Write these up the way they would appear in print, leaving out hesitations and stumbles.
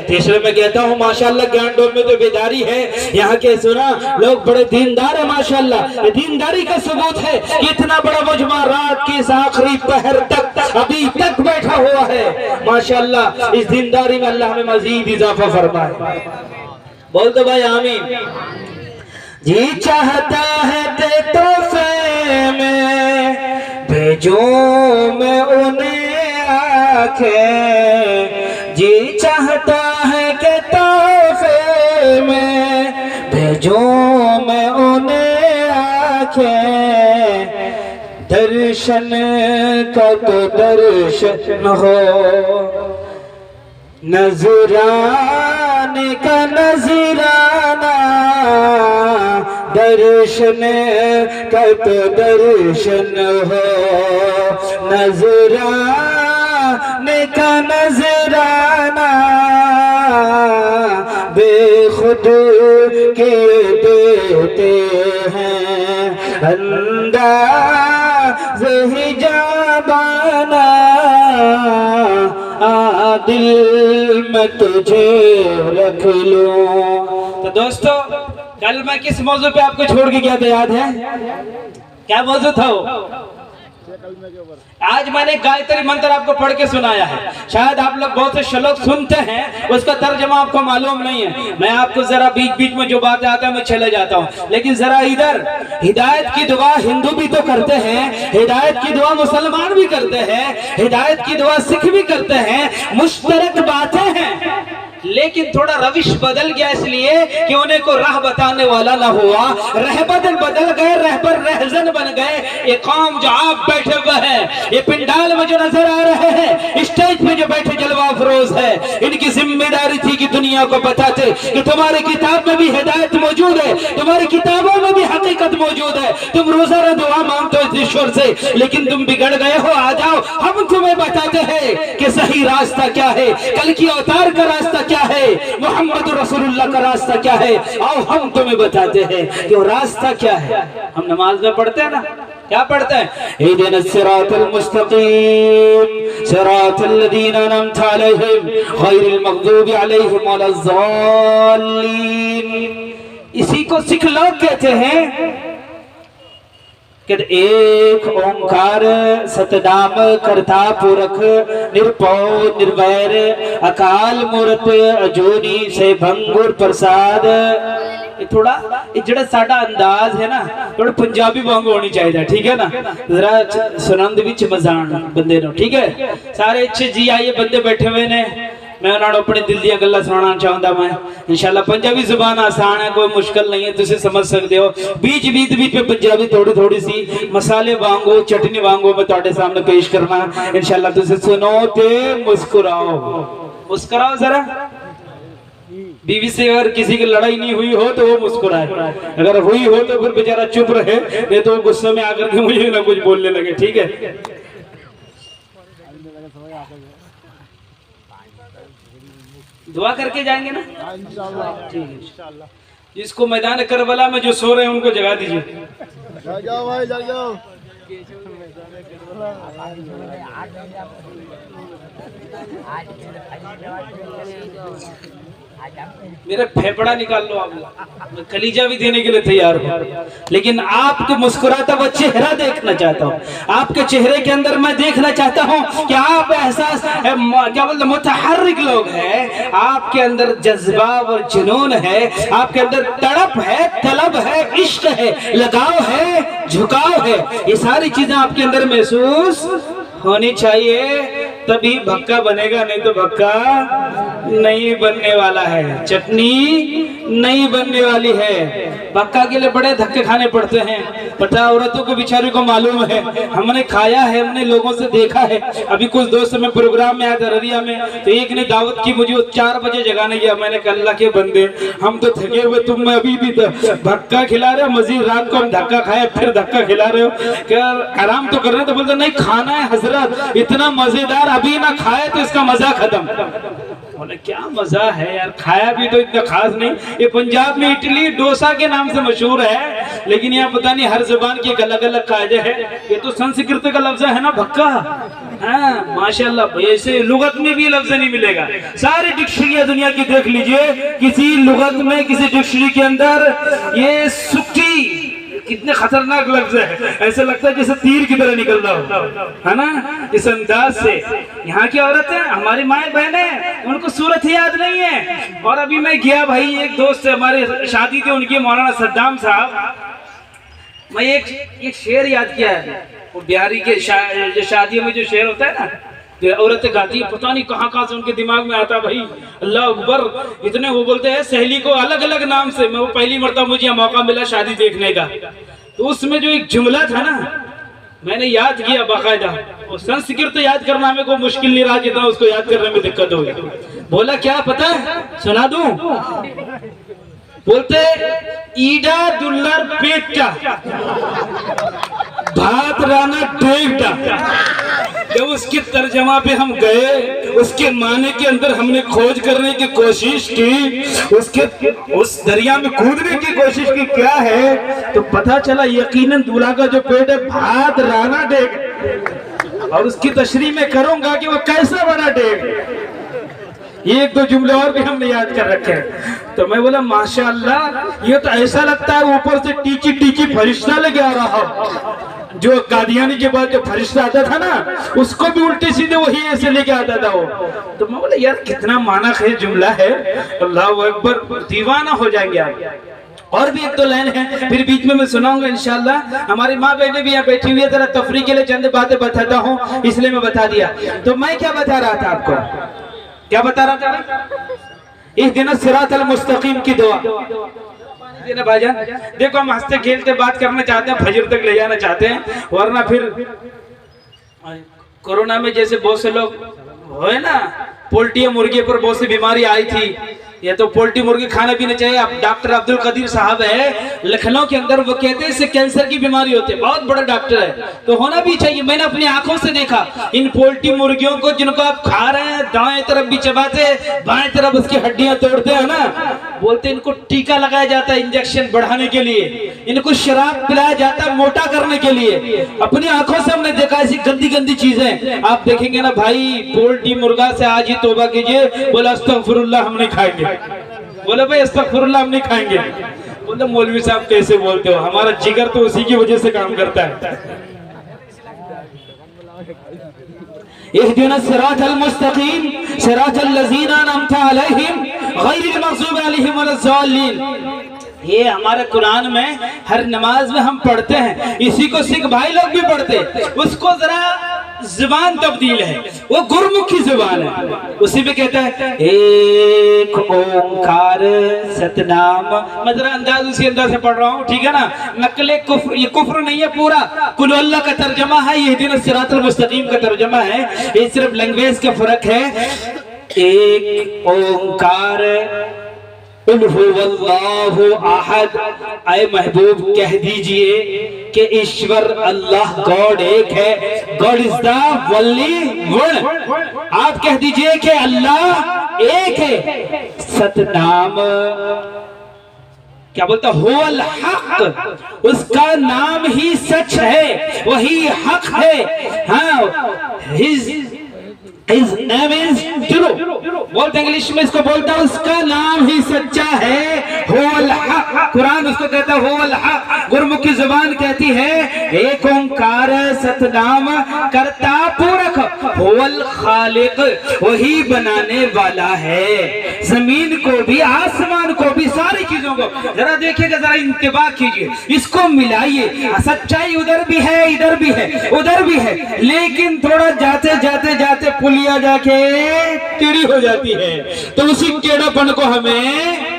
तो इसलिए मैं कहता हूँ माशाल्लाह ज्ञानडोम में तो बेदारी है। यहाँ के सुना लोग बड़े दीनदार है माशाल्लाह। ये दीनदारी का सबूत है कि इतना बड़ा मुजमा रात के इस आखिरी पहर तक अभी तक बैठा हुआ है माशाल्लाह। इस दीनदारी में अल्लाह हमें मजीद इजाफा फरमाए। बोल दो भाई आमीन। जी चाहता है ते तोहफे में भेजूं मैं उन्हें आंखें। जी चाहता है कि तोहफे में भेजूं मैं उन्हें आंखें। दर्शन का तो दर्शन हो, नजराने का नजराना। दर्शन का तो दर्शन हो, नजराने का नजराना। बेखुद के देते हैं अंदाज़ हिजाबाना। दिल में तुझे रख लूं। तो दोस्तों कल मैं किस मौजू पे आपको छोड़ के गया था याद है? क्या मौजू था वो? आज मैंने गायत्री मंत्र आपको पढ़ के सुनाया है। शायद आप लोग बहुत से श्लोक सुनते हैं, उसका तर्जमा आपको मालूम नहीं है। मैं आपको जरा बीच बीच में जो बातें आते हैं मैं चले जाता हूँ, लेकिन जरा इधर हिदायत की दुआ हिंदू भी तो करते हैं, हिदायत की दुआ मुसलमान भी करते हैं, हिदायत की दुआ सिख भी करते हैं। मुश्तरक बातें हैं, लेकिन थोड़ा रविश बदल गया इसलिए कि उन्हें को राह बताने वाला ना हुआ। रहबर बदल गए, रहबर रहजन बन गए। ये कौम जो आप बैठे हुए हैं, ये पिंडाल में जो नजर आ रहे हैं, स्टेज पे जो बैठे जलवा फरोज है, इनकी जिम्मेदारी थी कि दुनिया को बताते कि तुम्हारी किताब में भी हिदायत मौजूद है, तुम्हारी किताबों में भी हकीकत मौजूद है। तुम रोजा दुआ मांगते हो ईश्वर से, लेकिन तुम बिगड़ गए हो। आ जाओ, हम तुम्हें बताते हैं कि सही रास्ता क्या है, कल की अवतार का रास्ता क्या है, मोहम्मद रसूलुल्लाह का रास्ता क्या है। आओ हम तुम्हें बताते हैं कि वो रास्ता क्या है। हम नमाज में पढ़ते हैं ना, क्या पढ़ते हैं? इहदिनस सिरातल मुस्तकीम सिरातल लदीना अनअमता अलैहिम गैरिल मग़दूबि अलैहिम वलज़ाल्लीन। इसी को सिख लोग कहते हैं कि एक ओंकार सतनाम करता पुरख निरपौ निर्वैर अकाल मूरत अजूनी से भंगुर प्रसाद। थोड़ा जड़ा साडा अंदाज है ना, थोड़ा पंजाबी वांगू होनी चाहिए, ठीक है ना? जरा सुनंद विच मजान बंदे नो, ठीक है? सारे अच्छे जी आइए बंदे बैठे हुए ने, मैं उन्होंने अपने दिल दी गल्लां सुनाना चाहता। मैं इंशाल्लाह पंजाबी जुबान आसान है, कोई मुश्किल नहीं है, तुम समझ सकते हो। बीच बीच बीच पे पंजाबी थोड़ी थोड़ी सी मसाले वांगू चटनी वांगू मैं तुम्हारे सामने पेश करना इंशाल्लाह। तुम सुनो ते मुस्कुराओ, मुस्कुराओ जरा। बीवी से अगर किसी की लड़ाई नहीं हुई हो तो वो मुस्कुराए, अगर हुई हो तो फिर बेचारा चुप रहे, नहीं तो गुस्से में आकर के मुझे ना कुछ बोलने लगे, ठीक है? दुआ करके जाएंगे ना, ठीक है? जिसको मैदान करबला में जो सो रहे हैं उनको जगा दीजिए। जाओ भाई जाओ। मेरा फेफड़ा निकाल लो आप, मैं कलीजा भी देने के लिए तैयार हूँ, लेकिन आपके मुस्कुराता हुआ चेहरा देखना चाहता हूँ। आपके चेहरे के अंदर मैं देखना चाहता हूँ कि आप एहसास क्या बोलते मुतहर्रिक लोग हैं, आपके अंदर जज्बा और जुनून है, आपके अंदर तड़प है, तलब है, इश्क है, लगाव है, झुकाव है। ये सारी चीजें आपके अंदर महसूस होनी चाहिए, तभी भक्का बनेगा, नहीं तो भक्का नहीं बनने वाला है, चटनी नहीं बनने वाली है। भक्का के लिए बड़े धक्के खाने पड़ते हैं, पता औरतों को बेचारी को मालूम है, हमने खाया है, हमने लोगों से देखा है। अभी कुछ दोस्त में प्रोग्राम में आया था ररिया में, तो एक ने दावत की मुझे 4 बजे जगाने गया। मैंने कहा अल्लाह के बंदे, हम तो थके हुए, तुम अभी भी भक्का खिला रहे हो, मजीद रात को हम धक्का खाए फिर धक्का खिला रहे हो, क्या आराम तो कर रहे हो? तो बोलते नहीं खाना है हजरत, इतना मजेदार, अभी ना खाए तो इसका मजा खत्म। बोले क्या मजा है यार, खाया भी तो इतना खास नहीं। ये पंजाब में इडली डोसा के नाम से मशहूर है, लेकिन यहाँ पता नहीं हर जुबान की एक अलग अलग कायदे है। ये तो संस्कृत का लफ्ज है ना भक्का, हाँ माशाल्लाह भाई, ऐसे लुगत में भी लफ्ज नहीं मिलेगा। सारी डिक्शनरियां दुनिया की देख लीजिए, किसी लुगत में किसी डिक्शनरी के अंदर ये सुक्की कितने खतरनाक लफ्ज है, ऐसा लगता है जैसे तीर की तरह निकल रहा हो, है ना, इस अंदाज से। यहाँ की औरतें हमारी माएँ बहनें, उनको सूरत ही याद नहीं है। और अभी मैं गया भाई, एक दोस्त से हमारे शादी थी उनकी, मौलाना सद्दाम साहब, मैं एक शेर याद किया है, वो बिहारी के जो शादियों में जो शेर होता है ना, जो औरतें गाती है, पता नहीं कहाँ से उनके दिमाग में आता भाई, अल्लाह अकबर। इतने वो बोलते हैं सहेली को अलग अलग नाम से। मैं वो पहली मरतबा मुझे मौका मिला शादी देखने का, तो उसमें जो एक जुमला था ना, मैंने याद किया बाकायदा। और संस्कृत तो याद करना में कोई मुश्किल नहीं रहा, जितना उसको याद करने में दिक्कत हो गई। बोला क्या पता है, सुना दूं? बोलते ईडा दुल्लर पेटा भात राना डेगटा। जब उसके तर्जमा पे हम गए, उसके माने के अंदर हमने खोज करने की कोशिश की, उसके उस दरिया में कूदने की कोशिश की क्या है, तो पता चला यकीनन दूल्हा का जो पेट है भात राना डेग। और उसकी तशरीह में करूंगा कि वो कैसा बना डेग। एक दो जुमले और भी हमने याद कर रखे हैं। तो मैं बोला माशाअल्लाह, ये तो ऐसा लगता है ऊपर से टीची टीची फरिश्ता लेके आ रहा हो। जो कादियानी के बाद जो फरिश्ता आता था ना, उसको भी उल्टे सीधे वही ऐसे लेके आता था वो। तो मैं बोला यार कितना माना खेज जुमला है, अल्लाह अकबर, दीवाना हो जाएंगे आप। और भी एक दो लाइन है, फिर बीच में मैं सुनाऊंगा इंशाल्लाह। हमारी माँ बहनें भी यहाँ बैठी हुई है, जरा तफरी के लिए चंद बातें बताता हूँ, इसलिए मैं बता दिया। तो मैं क्या बता रहा था आपको, क्या बता रहा था? इस दिन सिरातल मुस्तकीम की दुआ देना भाईजान। देखो हम हंसते खेलते बात करना चाहते हैं, फजर तक ले जाना चाहते हैं, वरना फिर कोरोना में जैसे बहुत से लोग है ना, पोल्ट्री मुर्गे पर बहुत सी बीमारी आई थी, ये तो पोल्ट्री मुर्गी खाना भी नहीं चाहिए। अब डॉक्टर अब्दुल कदीर साहब है लखनऊ के अंदर, वो कहते हैं इससे कैंसर की बीमारी होती है, बहुत बड़ा डॉक्टर है, तो होना भी चाहिए। मैंने अपनी आंखों से देखा इन पोल्ट्री मुर्गियों को, जिनको आप खा रहे हैं, दाएं तरफ भी चबाते, बाएं तरफ उसकी हड्डियां तोड़ते हैं ना, बोलते इनको टीका लगाया जाता है इंजेक्शन बढ़ाने के लिए, इनको शराब पिलाया जाता है मोटा करने के लिए। अपनी आंखों से हमने देखा ऐसी गंदी गंदी चीजें। आप देखेंगे ना भाई, पोल्ट्री मुर्गा से आज ही तौबा कीजिए, बोला अस्तगफिरुल्लाह हम नहीं खाएंगे, बोले भाई अस्तगफिरुल्लाह हम नहीं खाएंगे। बोले मौलवी साहब कैसे बोलते हो, हमारा जिगर तो उसी की वजह से काम करता है। इहदिना सिरातल मुस्तकीम सिरातल लज़ीना अनअमता अलैहिम गैरिल मग़ज़ूबि अलैहिम वलज़्ज़ालिन। ये हमारे कुरान में हर नमाज में हम पढ़ते हैं, इसी को सिख भाई लोग भी पढ़ते। उसको जरा जुबान तब्दील है, वो गुरमुखी जुबान है, उसी पे कहता है एक ओंकार सतनाम। मैं जरा अंदाज उसी अंदाज से पढ़ रहा हूँ, ठीक है ना। नकले कुफ्र, ये कुफ्र नहीं है, पूरा कुल अल्लाह का तर्जमा है, ये दिन सिरातुल मुस्तकीम का तर्जमा है, ये सिर्फ लैंग्वेज का फर्क है। एक ओंकार हुवल्लाहु अहद। आए महबूब कह दीजिए कि ईश्वर अल्लाह गॉड एक है, God is the only one. आप कह दीजिए कि अल्लाह एक है। सतनाम क्या बोलता, हुवल हक, उसका नाम ही सच है, वही हक है। हाँ, His name is true। बोलते इंग्लिश में इसको बोलता है उसका नाम ही सच्चा है, हुवल हक। कुरान उसको कहता है हुवल हक, गुरमुखी जुबान कहती है एक ओंकार सतनाम करता पूरक, हुवल खालिक, वही बनाने वाला है जमीन को भी आसमान को भी, सारी चीजों को। जरा देखिएगा, जरा इंतबाह कीजिए, इसको मिलाइए। सच्चाई उधर भी है, इधर भी है, उधर भी है, लेकिन थोड़ा जाते जाते जाते पुलिया जाके टेढ़ी हो जाती है। तो उसी टेढ़ापन को हमें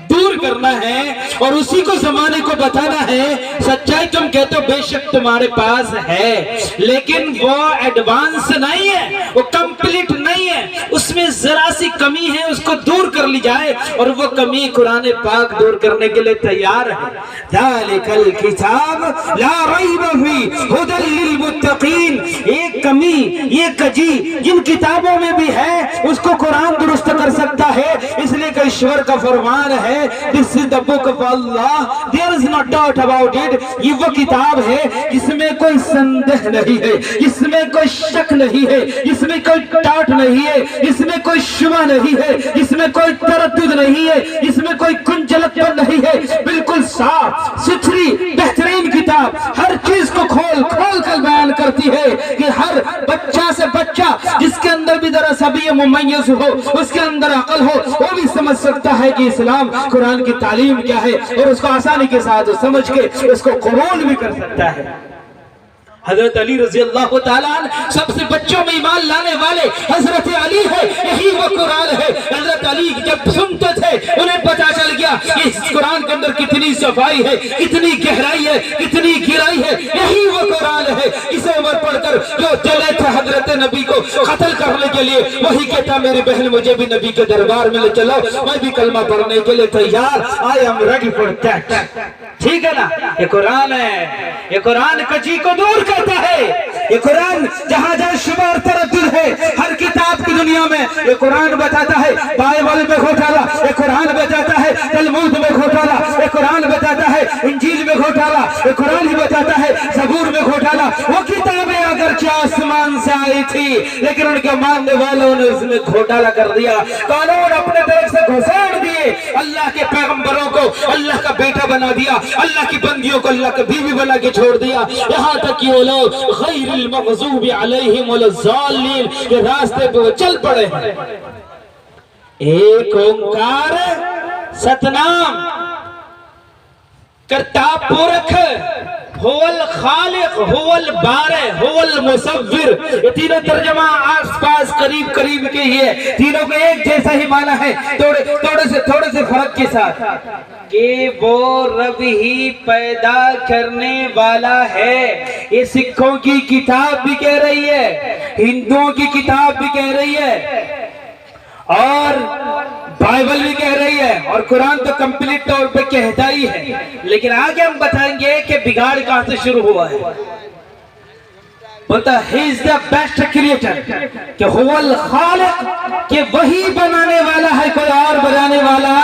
दूर करना है और उसी को जमाने को बताना है। सच्चाई तुम कहते हो बेशक तुम्हारे पास है, लेकिन वो एडवांस नहीं है, वो कंप्लीट नहीं है, उसमें जरा सी कमी है, उसको दूर कर ली जाए। और वो कमी कुरान पाक दूर करने के लिए तैयार है। ज़ालिकल किताब ला रैब फीह हुदल लिल मुत्तकीन। एक कमी, ये कजी जिन किताबों में भी है, उसको कुरान दुरुस्त कर सकता है। इसलिए ईश्वर का फरमान है, this is the book of Allah, there is no doubt about it. ये वो किताब है इसमें कोई संदेह नहीं है, इसमें कोई शक नहीं है, इसमें कोई डाउट नहीं है, इसमें कोई शुबा नहीं है, इसमें कोई तरद्दुद नहीं है, इसमें कोई कुंजलतपन नहीं है। बिल्कुल साफ सुथरी बेहतरीन किताब हर चीज को खोल खोल कर बयान करती है कि हर बच्चा से बच्चा जिसके अंदर भी जरा सभी मुमय्यज हो, उसके अंदर अकल हो, वो भी समझ सकता है कि इस्लाम कुरान की तालीम क्या है और उसको आसानी के साथ समझ के उसको कबूल भी कर सकता है। हजरत अली रजी अल्लाह तआला अन्हु सबसे बच्चों में ईमान लाने वाले हजरत अली है, यही वो कुरान है। हजरत अली जब सुनते थे उन्हें पता चल गया कि इस कुरान के अंदर कितनी सफाई है, कितनी गहराई है, कितनी गिराई है, यही वो कुरान है। इसे उमर पढ़कर जो चले थे हजरत नबी को कत्ल करने के लिए, वही कहता मेरी बहन मुझे भी नबी के दरबार में ले चलो, मैं भी कलमा पढ़ने के लिए तैयार, I am ready for that. ठीक है ना, ये कुरान है, ये कुरान कची को दूर करता है, ये कुरान जहां जहां शुबह और तरद्दुद है हर किताब की दुनिया में ये कुरान बताता है। बाइबल में घोटाला, ये कुरान बताता है। तलमूद में घोटाला, ये कुरान बताता है। इंजील में घोटाला, ये कुरान ही बताता है। ज़बूर में घोटाला, वो किताबें अगरचे आसमान से आई थी लेकिन उनके मानने वालों ने उसमें घोटाला कर दिया, कानून अपने तरफ से घुसाड़ दिए, अल्लाह के पैगंबरों को अल्लाह का बेटा बना दिया, अल्लाह की बंदियों को अल्लाह का बीवी बना के छोड़ दिया। यहाँ तक कि वो लोग गैरिल मग़ज़ूबि अलैहिम वलज़ालिन के रास्ते पे वो चल पड़े हैं। एक ओंकार सतनाम करता पुरख हुवल खालिक हुवल बारे हुवल मुसव्विर, ये तीनों तर्जमा आसपास करीब करीब के ही है, तीनों को एक जैसा ही माना है, थोड़े से फर्क के साथ कि वो रब ही पैदा करने वाला है। ये सिखों की किताब भी कह रही है, हिंदुओं की किताब भी कह रही है और बाइबल भी कह रही है और कुरान तो कंप्लीट तौर पे कहता ही है। लेकिन आगे हम बताएंगे कि बिगाड़ कहां से शुरू हुआ है। बोलता he is the best creator, कि हुवल खालिक, कि वही बनाने वाला है, कोई और बनाने वाला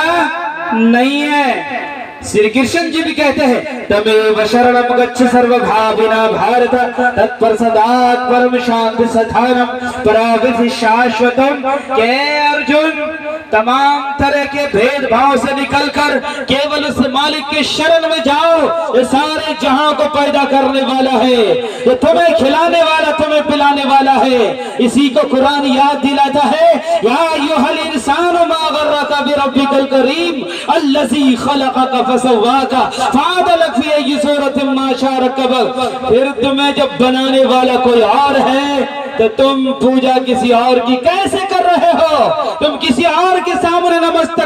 नहीं है। श्री कृष्ण जी भी कहते हैं तमेव शरणम गच्छ सर्वभाविना भारत तत्पर सदात् परम शांति सधानम पराविधि शाश्वतम। के अर्जुन तमाम तरह के भेदभाव से निकलकर केवल उस मालिक के शरण में जाओ, ये सारे जहां को पैदा करने वाला है, ये तुम्हें खिलाने वाला, तुम्हें पिलाने वाला है। इसी को कुरान याद दिलाता है, या अय्युहल इंसानु मा गर्रका बिरब्बिकल करीम अल्लज़ी खलक़का फसव्वाका फ़अदलक फ़ी अय्यि सूरतिन मा शाअ रक्कबक। फिर तुम्हें जब बनाने वाला कोई और है तो तुम पूजा किसी और की कैसे कर रहे हो? तुम किसी और के सामने नमस्तक